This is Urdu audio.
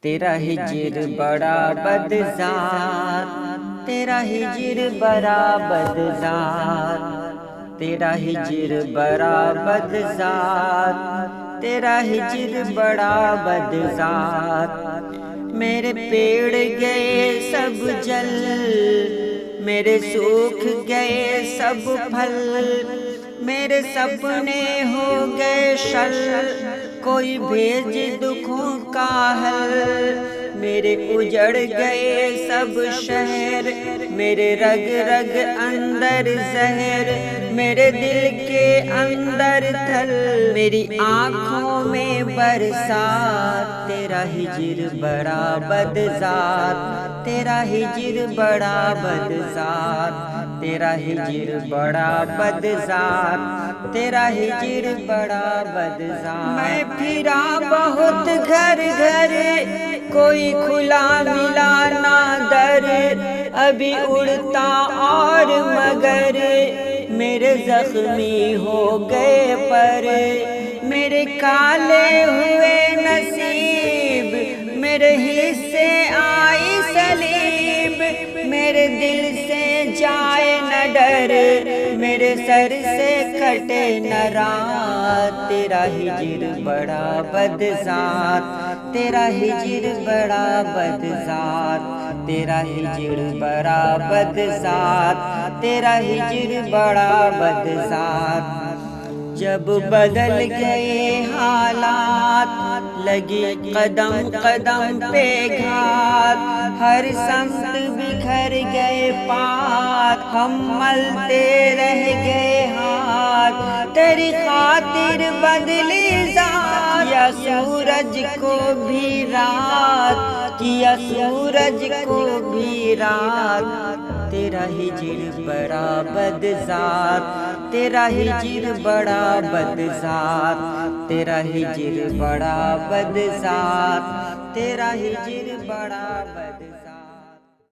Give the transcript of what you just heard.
تیرا ہجر بڑا بدذات، تیرا ہجر بڑا بدذات، تیرا ہجر بڑا بدذات، تیرا ہجر بڑا بدذات۔ میرے پیڑ گئے سب جل، میرے سوکھ گئے سب پھل، میرے سپنے ہو گئے شل، کوئی بھیج دکھوں کا حل۔ میرے اجڑ گئے سب شہر، میرے رگ رگ اندر زہر، میرے دل کے اندر تھل، میری آنکھوں میں برسات۔ تیرا ہجر بڑا بدذات، تیرا ہجر بڑا بدذات، تیرا ہجر بڑا بدذات، تیرا ہجر بڑا بدذات۔ میں پھرا بہت گھر گھر، کوئی کھلا ملا نہ در، ابھی اڑتا اور مگر میرے زخمی ہو گئے پر۔ میرے کالے ہوئے نصیب، میرے حصے آئی سلیب، میرے دل سے جائے نہ ڈر، میرے سر سے کٹے نہ رات۔ تیرا ہجر بڑا بدذات، تیرا ہجر بڑا بدذات، تیرا ہجر بڑا بدذات، تیرا ہجر بڑا بدذات۔ جب بدل گئے حالات، لگی قدم قدم پہ گھات، ہر سمت بکھر گئے پات، ہم ملتے رہ گئے ہاتھ۔ تیری خاطر بدلی ذات، کیا سورج کو بھی رات، کیا سورج کو بھی رات۔ تیرا ہجر بڑا بدذات، تیرا ہجر بڑا بدذات، تیرا ہجر بڑا بدذات، تیرا ہجر بڑا بدذات۔